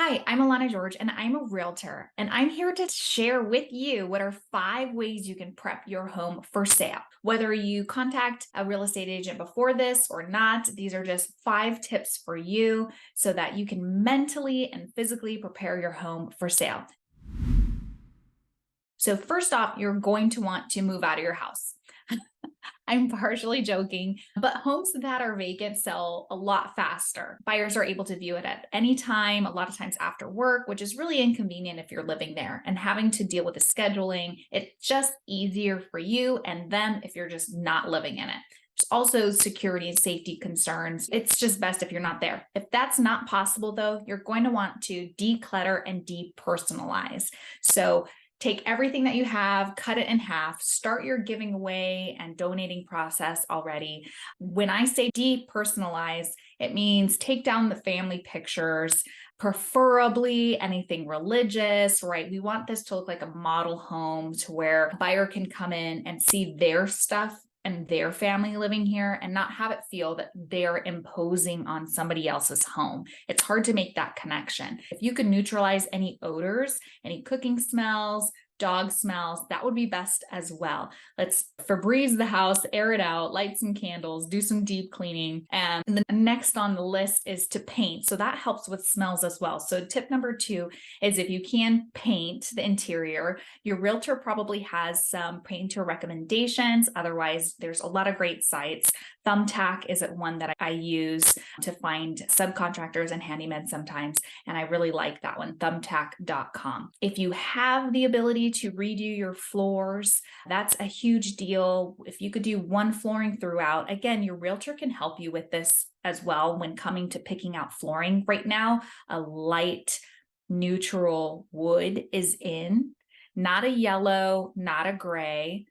Hi, I'm Alana George, and I'm a realtor, and I'm here to share with you what are 5 ways you can prep your home for sale. Whether you contact a real estate agent before this or not, these are just 5 tips for you so that you can mentally and physically prepare your home for sale. So, first off, you're going to want to move out of your house. I'm partially joking, but homes that are vacant sell a lot faster. Buyers are able to view it at any time, a lot of times after work, which is really inconvenient if you're living there and having to deal with the scheduling. It's just easier for you and them if you're just not living in it. There's also security and safety concerns. It's just best if you're not there. If that's not possible, though, you're going to want to declutter and depersonalize. So take everything that you have, cut it in half, start your giving away and donating process already. When I say depersonalize, it means take down the family pictures, preferably anything religious, right? We want this to look like a model home to where a buyer can come in and see their stuff and their family living here and not have it feel that they're imposing on somebody else's home. It's hard to make that connection. If you could neutralize any odors, any cooking smells, dog smells, that would be best as well. Let's Febreze the house, air it out, light some candles, do some deep cleaning. And the next on the list is to paint. So that helps with smells as well. So tip number 2 is if you can paint the interior, your realtor probably has some painter recommendations. Otherwise, there's a lot of great sites. Thumbtack is one that I use to find subcontractors and handymen sometimes. And I really like that one, thumbtack.com. If you have the ability to redo your floors, that's a huge deal. If you could do one flooring throughout, again, your realtor can help you with this as well when coming to picking out flooring. Right now, a light neutral wood is in, not a yellow, not a gray,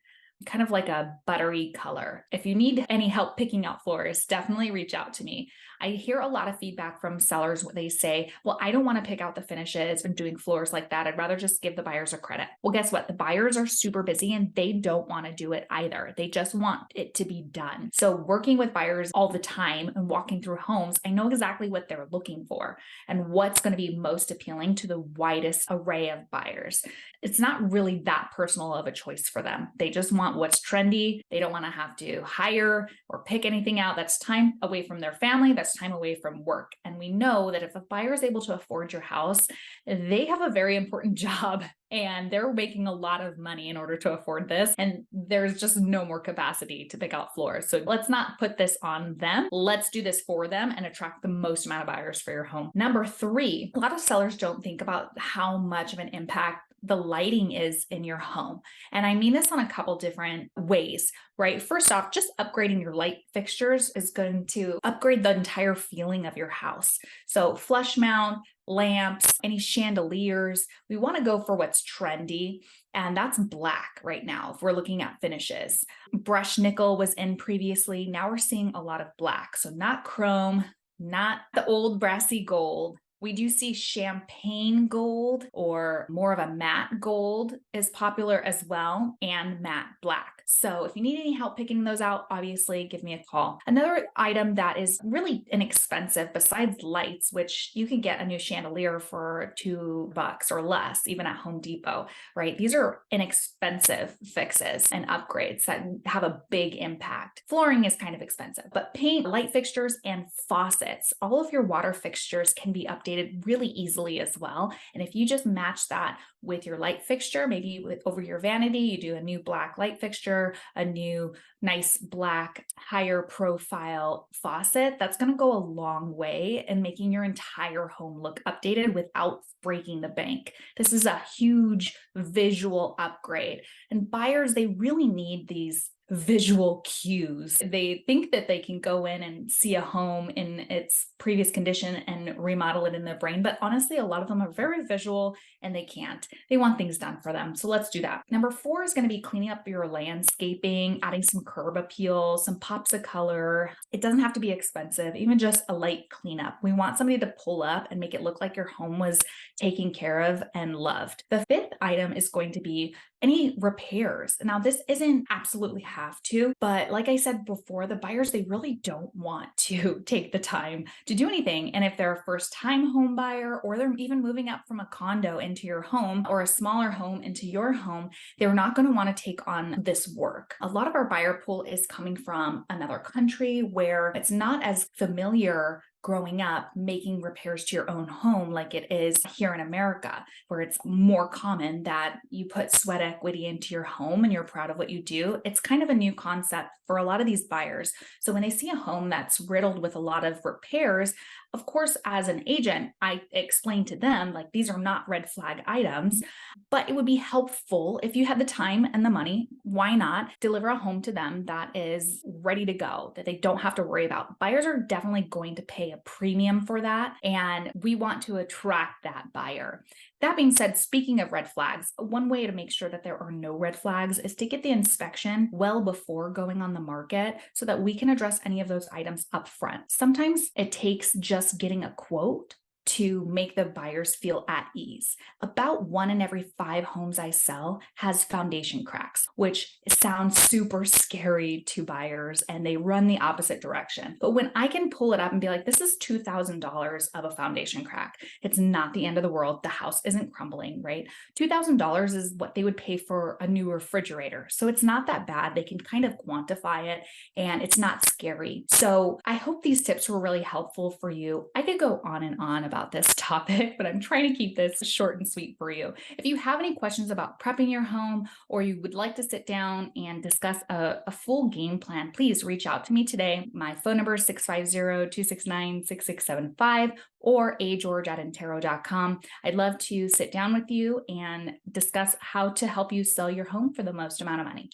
kind of like a buttery color. If you need any help picking out floors, definitely reach out to me. I hear a lot of feedback from sellers where they say, well, I don't want to pick out the finishes and doing floors like that. I'd rather just give the buyers a credit. Well, guess what? The buyers are super busy and they don't want to do it either. They just want it to be done. So working with buyers all the time and walking through homes, I know exactly what they're looking for and what's going to be most appealing to the widest array of buyers. It's not really that personal of a choice for them. They just want what's trendy. They don't want to have to hire or pick anything out. That's time away from their family. That's time away from work. And we know that if a buyer is able to afford your house, they have a very important job and they're making a lot of money in order to afford this. And there's just no more capacity to pick out floors. So let's not put this on them. Let's do this for them and attract the most amount of buyers for your home. Number 3, a lot of sellers don't think about how much of an impact the lighting is in your home. And I mean this on a couple different ways, right? First off, just upgrading your light fixtures is going to upgrade the entire feeling of your house. So flush mount, lamps, any chandeliers, we want to go for what's trendy. And that's black right now if we're looking at finishes. Brushed nickel was in previously. Now we're seeing a lot of black. So not chrome, not the old brassy gold. We do see champagne gold or more of a matte gold is popular as well, and matte black. So if you need any help picking those out, obviously give me a call. Another item that is really inexpensive besides lights, which you can get a new chandelier for $2 or less, even at Home Depot, right? These are inexpensive fixes and upgrades that have a big impact. Flooring is kind of expensive, but paint, light fixtures, and faucets, all of your water fixtures can be updated really easily as well. And if you just match that with your light fixture, maybe over your vanity, you do a new black light fixture, a new nice black higher profile faucet, that's going to go a long way in making your entire home look updated without breaking the bank. This is a huge visual upgrade. And buyers, they really need these visual cues. They think that they can go in and see a home in its previous condition and remodel it in their brain. But honestly, a lot of them are very visual and they can't. They want things done for them. So let's do that. Number 4 is going to be cleaning up your landscaping, adding some curb appeal, some pops of color. It doesn't have to be expensive, even just a light cleanup. We want somebody to pull up and make it look like your home was taken care of and loved. The 5th item is going to be any repairs. Now, this isn't absolutely have to. But like I said before, the buyers, they really don't want to take the time to do anything. And if they're a first time home buyer, or they're even moving up from a condo into your home or a smaller home into your home, they're not going to want to take on this work. A lot of our buyer pool is coming from another country where it's not as familiar growing up making repairs to your own home like it is here in America, where it's more common that you put sweat equity into your home and you're proud of what you do. It's kind of a new concept for a lot of these buyers. So when they see a home that's riddled with a lot of repairs, of course, as an agent, I explain to them, like, these are not red flag items, but it would be helpful if you had the time and the money. Why not deliver a home to them that is ready to go, that they don't have to worry about? Buyers are definitely going to pay a premium for that, and we want to attract that buyer. That being said, speaking of red flags, one way to make sure that there are no red flags is to get the inspection well before going on the market so that we can address any of those items up front. Sometimes it takes just getting a quote to make the buyers feel at ease. About 1 in every 5 homes I sell has foundation cracks, which sounds super scary to buyers, and they run the opposite direction. But when I can pull it up and be like, this is $2,000 of a foundation crack, it's not the end of the world. The house isn't crumbling, right? $2,000 is what they would pay for a new refrigerator. So it's not that bad. They can kind of quantify it, and it's not scary. So I hope these tips were really helpful for you. I could go on and on about this topic, but I'm trying to keep this short and sweet for you. If you have any questions about prepping your home, or you would like to sit down and discuss a full game plan, please reach out to me today. My phone number is 650-269-6675 or ageorge@intero.com. I'd love to sit down with you and discuss how to help you sell your home for the most amount of money.